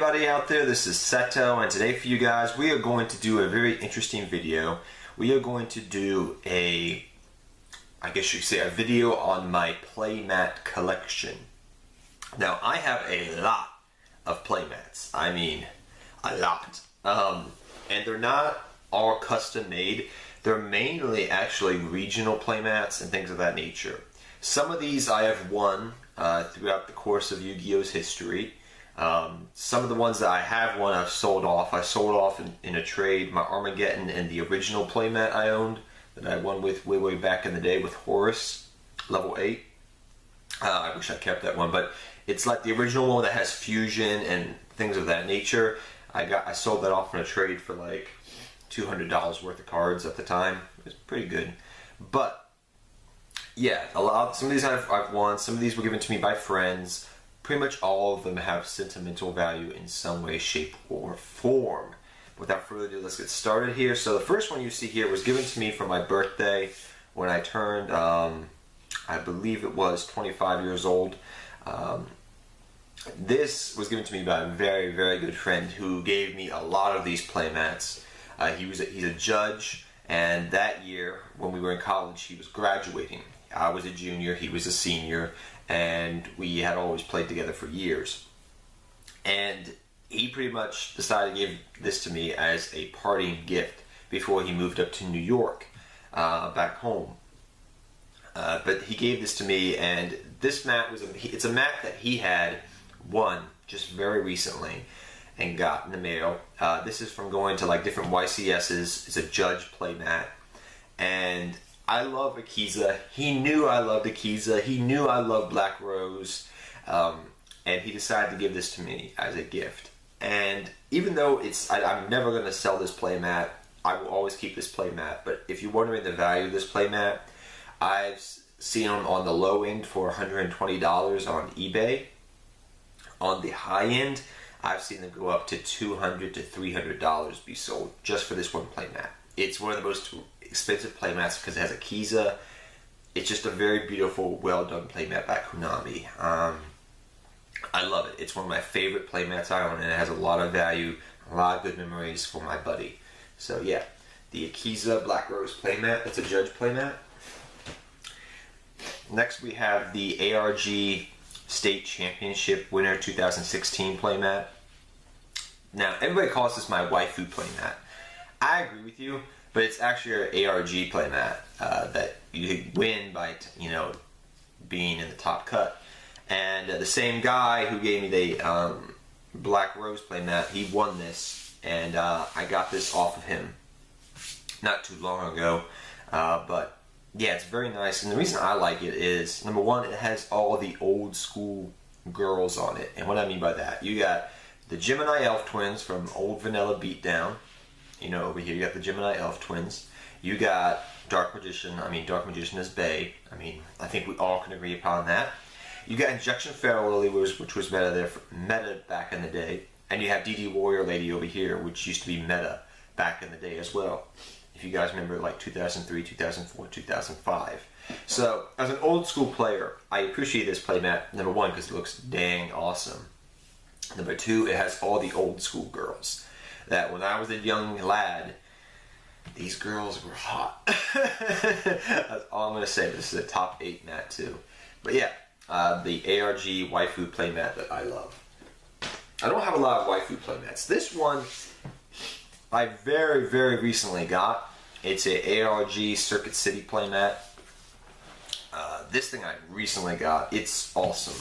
everybody out there, this is Seto, and today for you guys we are going to do a very interesting video. We are going to do a video on my playmat collection. Now I have a lot of playmats, I mean a lot, and they're not all custom made. They're mainly actually regional playmats and things of that nature. Some of these I have won throughout the course of Yu-Gi-Oh's history. Some of the ones that I have won I've sold off. I sold off in a trade my Armageddon and the original playmat I owned that I won with way back in the day with Horus, level 8. I wish I kept that one, but it's like the original one that has fusion and things of that nature. I sold that off in a trade for like $200 worth of cards at the time. It was pretty good. But yeah, some of these I've won. Some of these were given to me by friends. Pretty much all of them have sentimental value in some way, shape, or form. Without further ado, let's get started here. So the first one you see here was given to me for my birthday when I turned, I believe it was 25 years old. This was given to me by a very good friend who gave me a lot of these playmats. He's a judge, and that year when we were in college he was graduating. I was a junior, he was a senior, and we had always played together for years. And he pretty much decided to give this to me as a parting gift before he moved up to New York, back home. But he gave this to me, and this mat it's a mat that he had won just very recently and got in the mail. This is from going to like different YCSs. It's a judge playmat, and I love Akiza. He knew I loved Akiza. He knew I loved Black Rose, and he decided to give this to me as a gift. And even though I'm never going to sell this playmat, I will always keep this playmat. But if you're wondering the value of this playmat, I've seen them on the low end for $120 on eBay. On the high end, I've seen them go up to $200 to $300 be sold just for this one playmat. It's one of the most expensive playmats because it has Akiza. It's just a very beautiful, well done playmat by Konami. I love it. It's one of my favorite playmats I own, and it has a lot of value, a lot of good memories for my buddy. So yeah, the Akiza Black Rose playmat. That's a judge playmat. Next we have the ARG State Championship winner 2016 playmat. Now everybody calls this my waifu playmat. I agree with you, but it's actually an ARG playmat that you win by being in the top cut. And the same guy who gave me the Black Rose playmat, he won this, and I got this off of him not too long ago. But yeah, it's very nice, and the reason I like it is, number one, it has all the old school girls on it. And what I mean by that, you got the Gemini Elf twins from Old Vanilla Beatdown. Over here you got the Gemini Elf twins. You got Dark Magician. Dark Magician is Bae. I think we all can agree upon that. You got Injection Pharaoh Lily, which was meta back in the day. And you have DD Warrior Lady over here, which used to be meta back in the day as well. If you guys remember, like 2003, 2004, 2005. So, as an old school player, I appreciate this playmat, number one, because it looks dang awesome. Number two, it has all the old school girls that when I was a young lad, these girls were hot. That's all I'm going to say. This is a top 8 mat too. But yeah, the ARG waifu playmat that I love. I don't have a lot of waifu playmats. This one I very recently got. It's a ARG Circuit City playmat. This thing I recently got. It's awesome.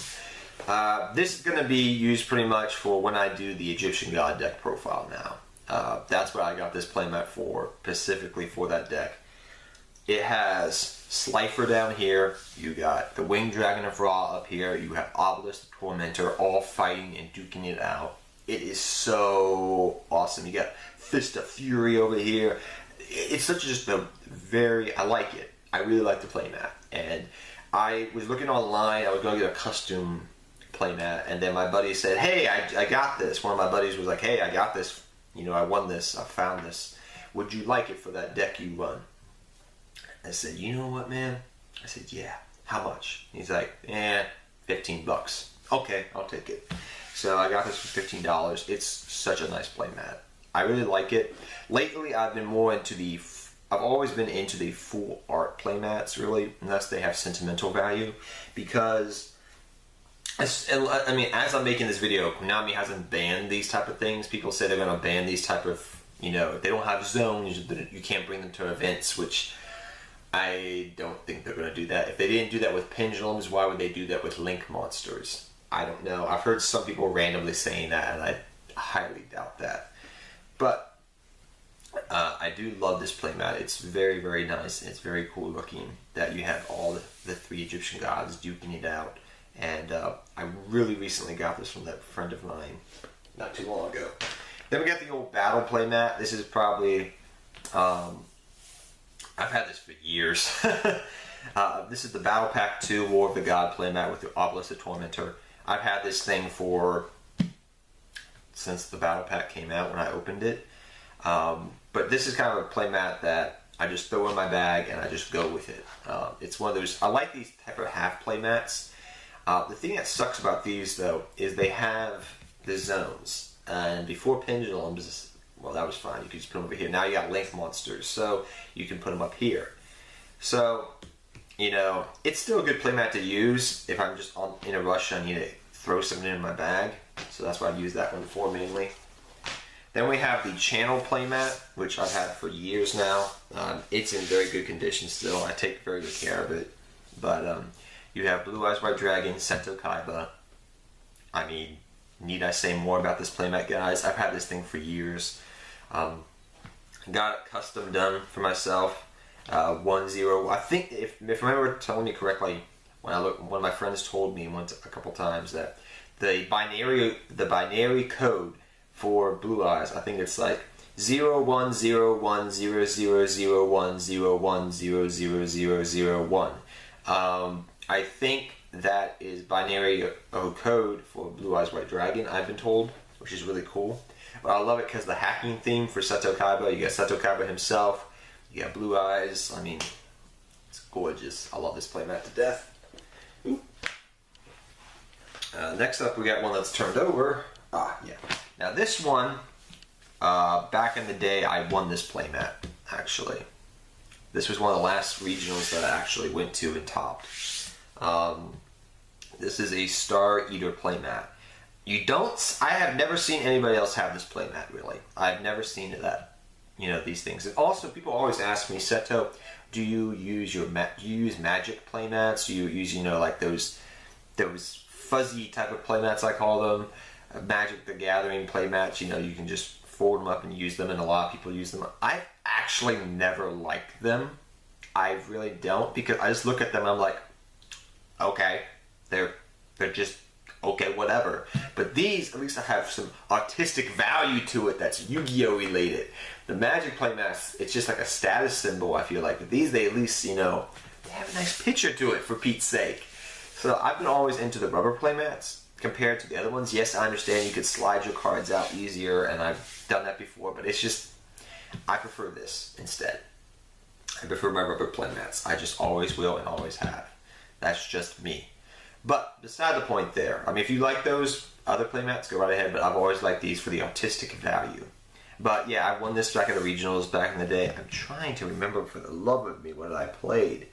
This is going to be used pretty much for when I do the Egyptian God deck profile now. That's what I got this playmat for, specifically for that deck. It has Slifer down here, you got the Winged Dragon of Ra up here, you have Obelisk the Tormentor all fighting and duking it out. It is so awesome. You got Fist of Fury over here. It's such just I like it. I really like the playmat. And I was looking online, I was going to get a custom playmat, and then my buddy said, hey, I got this. One of my buddies was like, hey, I got this. I won this. I found this. Would you like it for that deck you run? I said, you know what, man? I said, yeah. How much? He's like, 15 bucks. Okay, I'll take it. So I got this for $15. It's such a nice playmat. I really like it. Lately, I've been more into I've always been into the full art playmats, really, unless they have sentimental value, because I mean, as I'm making this video, Konami hasn't banned these type of things. People say they're going to ban these type of, you know, if they don't have zones, you can't bring them to events, which I don't think they're going to do that. If they didn't do that with pendulums, why would they do that with link monsters? I don't know. I've heard some people randomly saying that, and I highly doubt that. But I do love this playmat. It's very, very nice, and it's very cool looking that you have all the 3 Egyptian gods duking it out. And I really recently got this from that friend of mine not too long ago. Then we got the old battle playmat. This is probably, I've had this for years. This is the Battle Pack 2 War of the God playmat with the Obelisk the Tormentor. I've had this thing since the Battle Pack came out when I opened it. But this is kind of a playmat that I just throw in my bag and I just go with it. It's one of those, I like these type of half playmats. The thing that sucks about these though is they have the zones, and before pendulums, well, that was fine, you could just put them over here. Now you got link monsters, so you can put them up here. So, you know, it's still a good playmat to use if I'm just in a rush and I need to throw something in my bag. So that's what I use that one for mainly. Then we have the channel playmat, which I've had for years now. It's in very good condition still. I take very good care of it. But you have Blue Eyes White Dragon, Seto Kaiba. I mean, need I say more about this playmat, guys? I've had this thing for years. Got it custom done for myself. 1-0. I think if I remember telling me correctly, when one of my friends told me once a couple times that the binary code for Blue Eyes, I think it's like 0101001010100001. I think that is binary code for Blue Eyes White Dragon, I've been told, which is really cool. But I love it because the hacking theme for Seto Kaiba, you got Seto Kaiba himself, you got Blue Eyes. I mean, it's gorgeous. I love this playmat to death. Next up, we got one that's turned over. Yeah. Now this one, back in the day, I won this playmat, actually. This was one of the last regionals that I actually went to and topped. This is a Star Eater playmat. I have never seen anybody else have this playmat, really. I've never seen that, you know, these things. And also, people always ask me, Seto, do you use magic playmats? Do you use, you know, like those fuzzy type of playmats, I call them, Magic the Gathering playmats? You know, you can just fold them up and use them, and a lot of people use them. I've actually never liked them. I really don't, because I just look at them and I'm like, okay, they're just okay, whatever. But these, at least I have some artistic value to it that's Yu-Gi-Oh related. The Magic playmats, it's just like a status symbol, I feel like. But these, they at least, you know, they have a nice picture to it, for Pete's sake. So I've been always into the rubber playmats compared to the other ones. Yes, I understand you could slide your cards out easier, and I've done that before, but it's just, I prefer this instead. I prefer my rubber playmats. I just always will and always have. That's just me. But beside the point there, I mean, if you like those other playmats, go right ahead, but I've always liked these for the artistic value. But yeah, I won this back at the regionals back in the day. I'm trying to remember for the love of me what I played.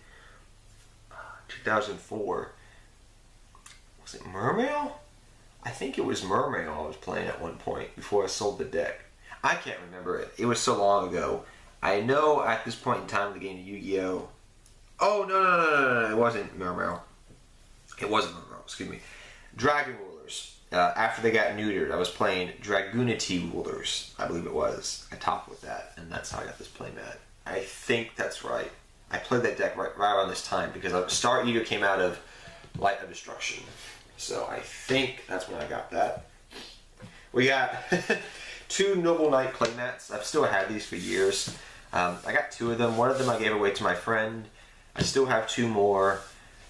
2004. Was it Mermail? I think it was Mermail I was playing at one point before I sold the deck. I can't remember it. It was so long ago. I know at this point in time the game of Yu-Gi-Oh! Oh, no, it wasn't Mermail. It wasn't Mermail, excuse me. Dragon Rulers. After they got neutered, I was playing Dragunity Rulers, I believe it was. I topped with that, and that's how I got this playmat. I think that's right. I played that deck right around this time, because Star Eater came out of Light of Destruction. So I think that's when I got that. We got 2 Noble Knight playmats. I've still had these for years. I got 2 of them. One of them I gave away to my friend. I still have 2 more.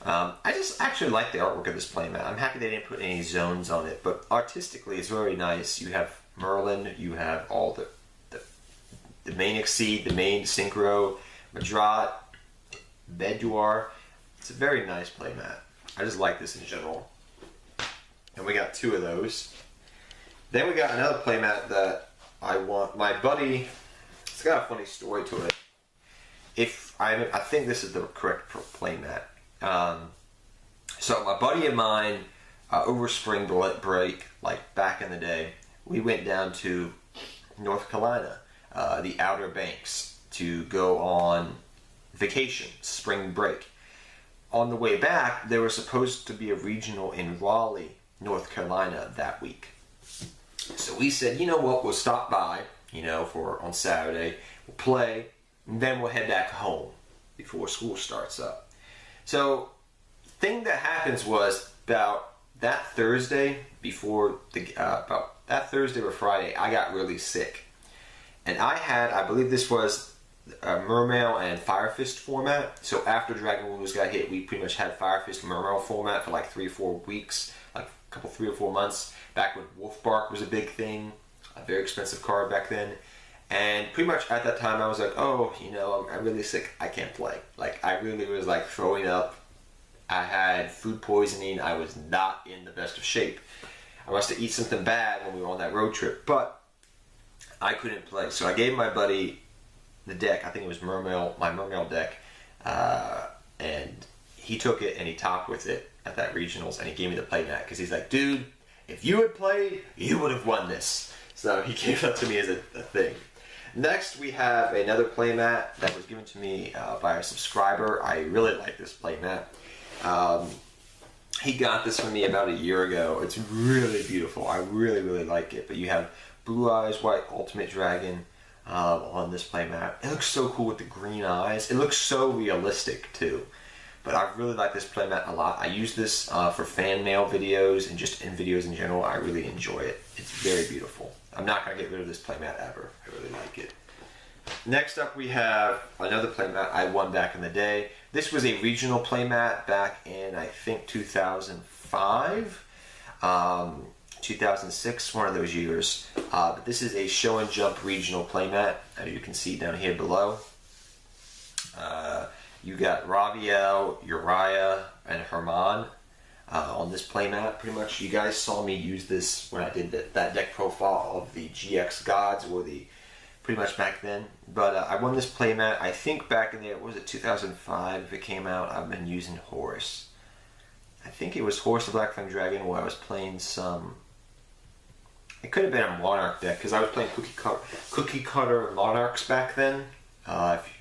I just actually like the artwork of this playmat. I'm happy they didn't put any zones on it, but artistically it's very nice. You have Merlin, you have all the main Exceed, the main Synchro, Madrat, Bedouar. It's a very nice playmat. I just like this in general. And we got 2 of those. Then we got another playmat that I want. My buddy, it's got a funny story to it. I think this is the correct playmat. So my buddy and mine, over spring break, like back in the day, we went down to North Carolina, the Outer Banks, to go on vacation, spring break. On the way back, there was supposed to be a regional in Raleigh, North Carolina that week. So we said, you know what, we'll stop by, on Saturday, we'll play, and then we'll head back home before school starts up. So, thing that happens was about that Thursday or Friday, I got really sick. And I believe this was a Mermail and Fire Fist format. So after Dragon Wounds got hit, we pretty much had Fire Fist Mermail format for like 3 or 4 weeks, like a couple 3 or 4 months. Back when Wolf Bark was a big thing, a very expensive card back then. And pretty much at that time I was like, oh, I'm really sick, I can't play. Like, I really was like throwing up. I had food poisoning. I was not in the best of shape. I must have eaten something bad when we were on that road trip, but I couldn't play. So I gave my buddy the deck. I think it was my Mermail deck, and he took it and he topped with it at that regionals, and he gave me the playmat because he's like, dude, if you had played, you would have won this. So he gave that to me as a thing. Next, we have another playmat that was given to me by a subscriber. I really like this playmat. He got this from me about a year ago. It's really beautiful. I really, really like it. But you have Blue Eyes White Ultimate Dragon on this playmat. It looks so cool with the green eyes. It looks so realistic too. But I really like this playmat a lot. I use this for fan mail videos and just in videos in general. I really enjoy it. It's very beautiful. I'm not going to get rid of this playmat ever. I really like it. Next up, we have another playmat I won back in the day. This was a regional playmat back in, I think, 2005, 2006, one of those years. But this is a show and jump regional playmat, as you can see down here below. You got Raviel, Uriah, and Herman on this playmat. Pretty much, you guys saw me use this when I did that deck profile of the GX Gods, or pretty much back then. But I won this playmat, I think back in was it 2005 if it came out. I've been using Horus. I think it was Horus the Black Flame Dragon, where I was playing some... It could have been a Monarch deck, because I was playing Cookie Cutter Monarchs back then. If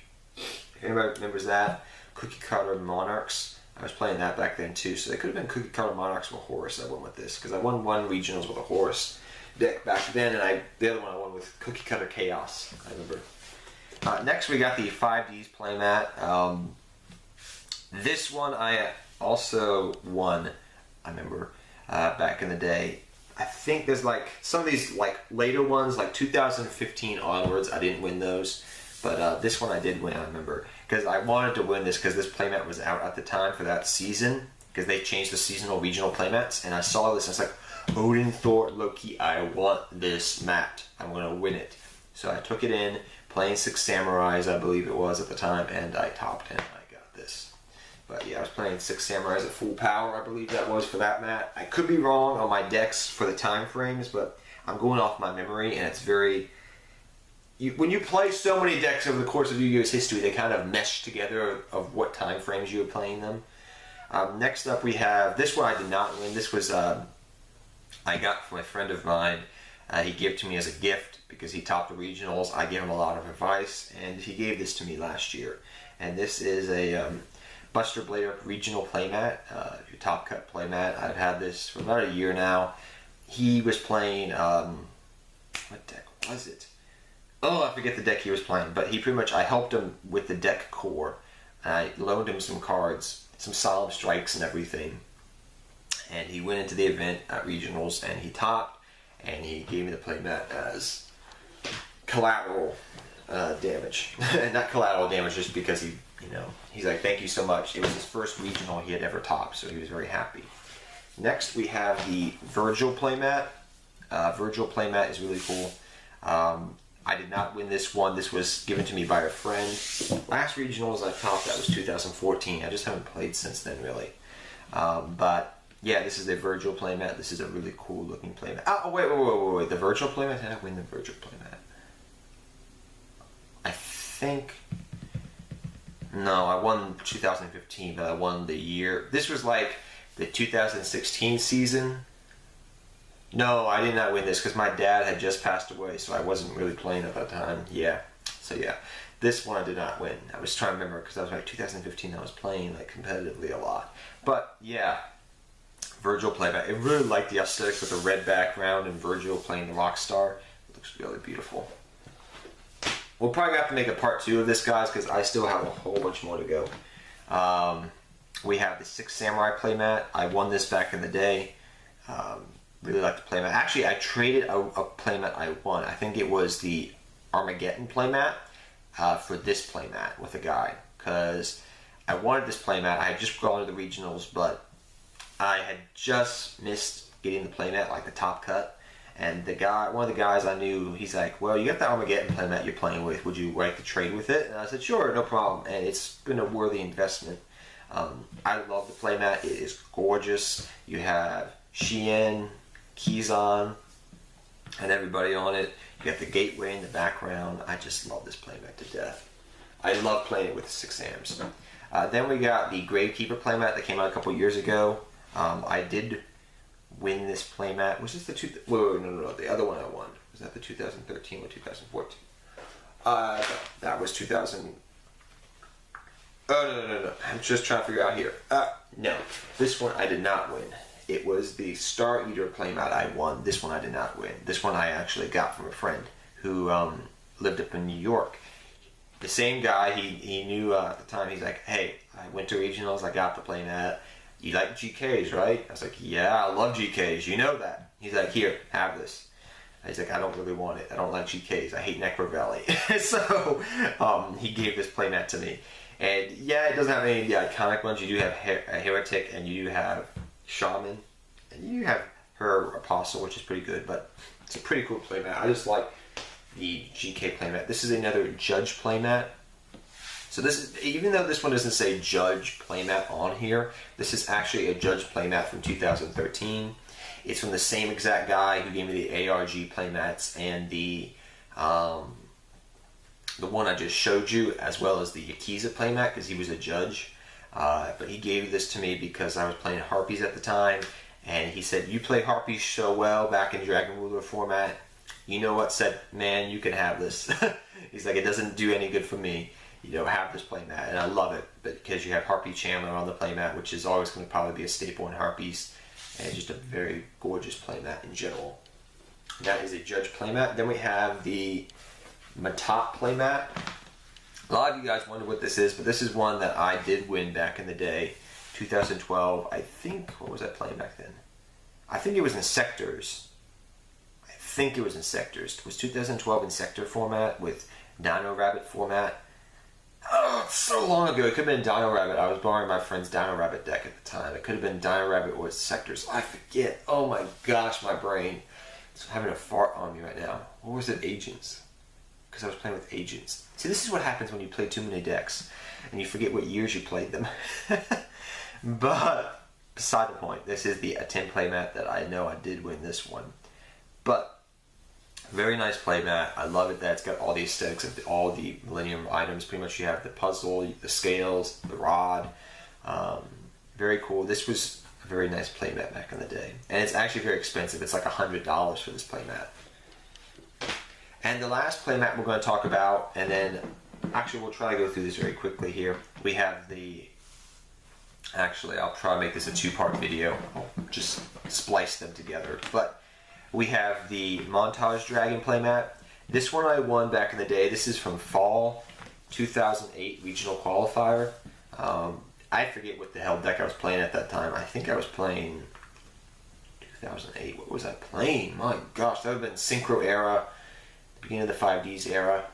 anybody remembers that, Cookie Cutter Monarchs. I was playing that back then too, so it could have been Cookie Cutter Monarchs with Horus. I won with this, because I won one regionals with a Horus deck back then, and the other one I won with Cookie Cutter Chaos, I remember. Next, we got the 5Ds playmat. This one I also won, I remember, back in the day. I think there's like some of these like later ones, like 2015 onwards, I didn't win those. But this one I did win, I remember. Because I wanted to win this because this playmat was out at the time for that season. Because they changed the seasonal regional playmats. And I saw this and I was like, Odin, Thor, Loki, I want this mat. I'm going to win it. So I took it in, playing 6 Samurais, I believe it was at the time. And I topped and I got this. But yeah, I was playing 6 Samurais at full power, I believe that was for that mat. I could be wrong on my decks for the time frames, but I'm going off my memory, and it's very... when you play so many decks over the course of Yu-Gi-Oh's history, they kind of mesh together of what time frames you were playing them. Next up, we have... This one I did not win. This was... I got from a friend of mine. He gave it to me as a gift because he topped the regionals. I gave him a lot of advice, and he gave this to me last year. And this is a... Buster Blader regional playmat, your top cut playmat. I've had this for about a year now. He was playing, what deck was it? Oh, I forget the deck he was playing, but he pretty much, I helped him with the deck core. I loaned him some cards, some Solemn Strikes and everything. And he went into the event at regionals and he topped, and he gave me the playmat as collateral damage. Not collateral damage, just because he, he's like, thank you so much. It was his first regional he had ever topped, so he was very happy. Next, we have the Virgil playmat. Virgil playmat is really cool. I did not win this one. This was given to me by a friend. Last regionals I topped, that was 2014. I just haven't played since then, really. But Yeah, this is a Virgil playmat. This is a really cool looking playmat. Oh, wait. The Virgil playmat? Did I win the Virgil playmat? I think... No, I won 2015, but I won the year... This was like the 2016 season. No, I did not win this because my dad had just passed away, so I wasn't really playing at that time. Yeah. So yeah, this one I did not win. I was trying to remember because I was like 2015. I was playing like competitively a lot. But yeah, Virgil playback. I really like the aesthetics with the red background and Virgil playing the rock star. It looks really beautiful. We'll probably have to make a part 2 of this, guys, because I still have a whole bunch more to go. We have the 6 Samurai playmat. I won this back in the day. Really like the playmat. Actually, I traded a playmat I won. I think it was the Armageddon playmat for this playmat with a guy, because I wanted this playmat. I had just gone to the regionals, but I had just missed getting the playmat, like the top cut. And the guy, one of the guys I knew, he's like, "Well, you got the Armageddon playmat you're playing with. Would you like to trade with it?" And I said, "Sure, no problem." And it's been a worthy investment. I love the playmat. It is gorgeous. You have Sheehan, Keyson, and everybody on it. You have the gateway in the background. I just love this playmat to death. I love playing it with the 6 amps. Then we got the Gravekeeper playmat that came out a couple years ago. I did win this playmat. Was this the no, the other one I won. Was that the 2013 or 2014? That was 2000. Oh, no. I'm just trying to figure out here. No, this one I did not win. It was the Star Eater playmat I won. This one I did not win. This one I actually got from a friend who lived up in New York. The same guy, he knew at the time, he's like, "Hey, I went to regionals, I got the playmat. You like GKs, right?" I was like, "Yeah, I love GKs, you know that." He's like, "Here, have this." He's like, "I don't really want it. I don't like GKs. I hate Necro Valley." So he gave this playmat to me. And yeah, it doesn't have any of the iconic ones. You do have Heretic, and you do have Shaman, and you have her Apostle, which is pretty good, but it's a pretty cool playmat. I just like the GK playmat. This is another Judge playmat. So this is, even though this one doesn't say Judge playmat on here, this is actually a Judge playmat from 2013. It's from the same exact guy who gave me the ARG playmats and the one I just showed you, as well as the Yakiza playmat, because he was a judge. But he gave this to me because I was playing Harpies at the time, and he said, "You play Harpies so well back in Dragon Ruler format. You know what, said man, you can have this." He's like, "It doesn't do any good for me. Have this playmat." And I love it, but because you have Harpy Chandler on the playmat, which is always going to probably be a staple in Harpies, and just a very gorgeous playmat in general. That is a Judge playmat. Then we have the Matat playmat. A lot of you guys wonder what this is, but this is one that I did win back in the day, 2012. I think, what was I playing back then? I think it was in Sectors. It was 2012 in Sector format with Dino Rabbit format. Oh, it's so long ago. It could have been Dino Rabbit. I was borrowing my friend's Dino Rabbit deck at the time. It could have been Dino Rabbit or Sectors. I forget. Oh my gosh, my brain. It's having a fart on me right now. Or was it Agents? Because I was playing with Agents. See, this is what happens when you play too many decks and you forget what years you played them. But beside the point, this is the Atem playmat that I know I did win this one. But very nice playmat. I love it that it's got all the aesthetics of all the Millennium items. Pretty much you have the puzzle, the scales, the rod. Very cool. This was a very nice playmat back in the day. And it's actually very expensive. It's like $100 for this playmat. And the last playmat we're going to talk about, and then actually we'll try to go through this very quickly here. We have the, actually I'll try to make this a 2-part video. I'll just splice them together. But we have the Montage Dragon playmat. This one I won back in the day. This is from Fall 2008 Regional Qualifier. I forget what the hell deck I was playing at that time. I think I was playing 2008. What was I playing? My gosh, that would have been Synchro era. Beginning of the 5Ds era.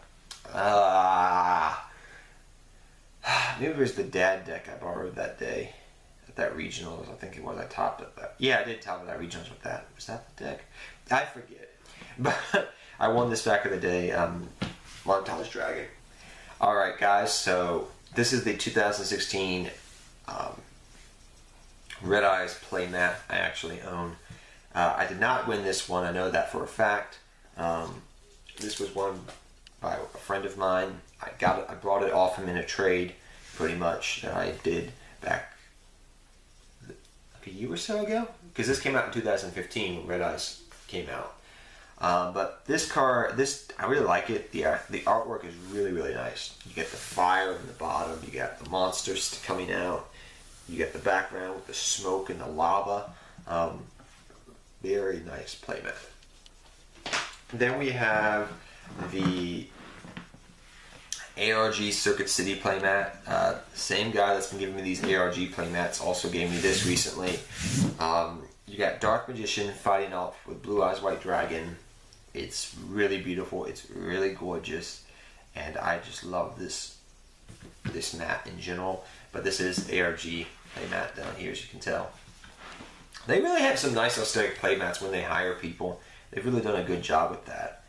Maybe it was the Dad deck I borrowed that day at that regionals. I think it was. I topped at that. Yeah, I did top at that regionals with that. Was that the deck? I forget. But I won this back in the day. Montage Dragon. Alright guys, so this is the 2016 Red Eyes Playmat I actually own. I did not win this one, I know that for a fact. This was won by a friend of mine. I brought it off him in a trade, pretty much, that I did back like a year or so ago. Because this came out in 2015 when Red Eyes came out. But this car, I really like it. The artwork is really, really nice. You get the fire in the bottom. You got the monsters coming out. You get the background with the smoke and the lava. Very nice playmat. Then we have the ARG Circuit City playmat. Same guy that's been giving me these ARG playmats also gave me this recently. You got Dark Magician fighting off with Blue Eyes White Dragon. It's really beautiful. It's really gorgeous, and I just love this mat in general. But this is ARG playmat down here, as you can tell. They really have some nice aesthetic playmats when they hire people. They've really done a good job with that.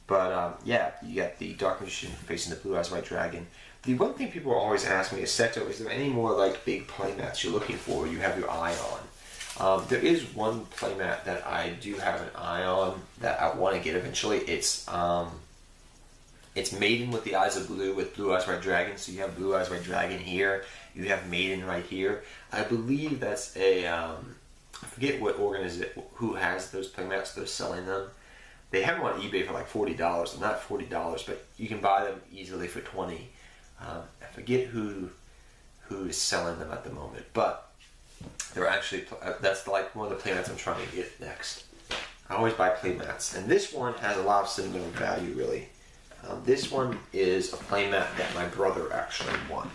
But yeah, you got the Dark Magician facing the Blue Eyes White Dragon. The one thing people always ask me is, Seto, is there any more like big playmats you're looking for, you have your eye on? There is one playmat that I do have an eye on that I want to get eventually. It's Maiden with the Eyes of Blue with Blue Eyes White Dragon. So you have Blue Eyes White Dragon here. You have Maiden right here. I believe that's a I forget what organization who has those playmats. They're selling them. They have them on eBay for like $40. They're not $40, but you can buy them easily for $20. I forget who is selling them at the moment, but they're actually, that's like one of the playmats I'm trying to get next. I always buy playmats, and this one has a lot of sentimental value, really. This one is a playmat that my brother actually won.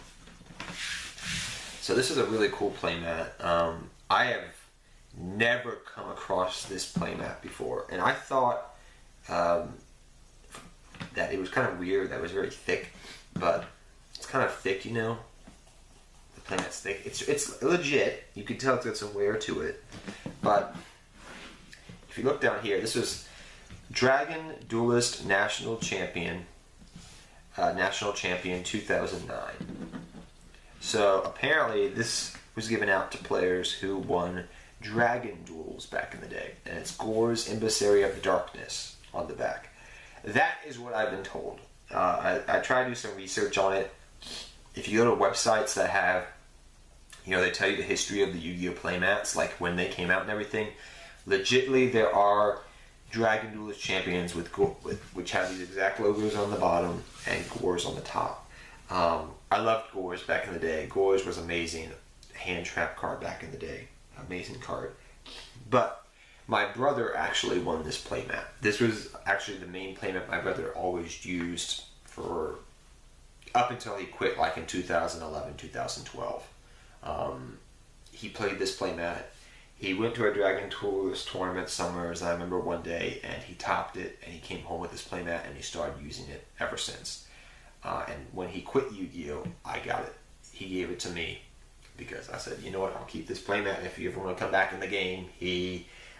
So this is a really cool playmat. I have never come across this playmat before, and I thought that it was kind of weird that it was very thick, but it's kind of thick, you know. The playmat's thick. It's legit. You can tell it's got some wear to it, but if you look down here, this was Dragon Duelist National Champion 2009. So apparently this was given out to players who won Dragon duels back in the day, and it's Gore's Emissary of the Darkness on the back. That is what I've been told. I tried to do some research on it. If you go to websites that have, you know, they tell you the history of the Yu-Gi-Oh playmats, like when they came out and everything. Legitly, there are Dragon Duelist champions which have these exact logos on the bottom and Gore's on the top. I loved Gore's back in the day. Gore's was amazing. Hand trap card back in the day. Amazing card. But my brother actually won this playmat. This was actually the main playmat my brother always used for up until he quit, like in 2011, 2012. He played this playmat. He went to a Dragon Duelist tournament summers, I remember one day, and he topped it, and he came home with this playmat, and he started using it ever since. And when he quit Yu-Gi-Oh, I got it. He gave it to me because I said, you know what, I'll keep this playmat if you ever want to come back in the game.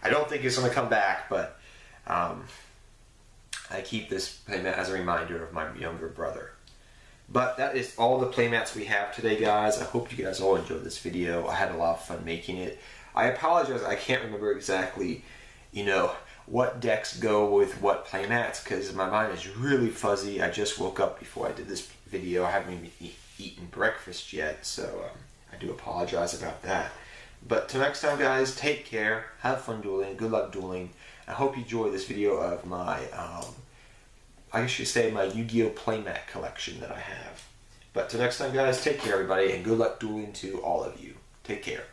I don't think he's going to come back, but I keep this playmat as a reminder of my younger brother. But that is all the playmats we have today, guys. I hope you guys all enjoyed this video. I had a lot of fun making it. I apologize, I can't remember exactly, you know, what decks go with what playmats, because my mind is really fuzzy. I just woke up before I did this video. I haven't even eaten breakfast yet, so I do apologize about that. But till next time, guys, take care, have fun dueling, good luck dueling. I hope you enjoyed this video of my, I guess you say my Yu-Gi-Oh playmat collection that I have. But till next time, guys, take care, everybody, and good luck dueling to all of you. Take care.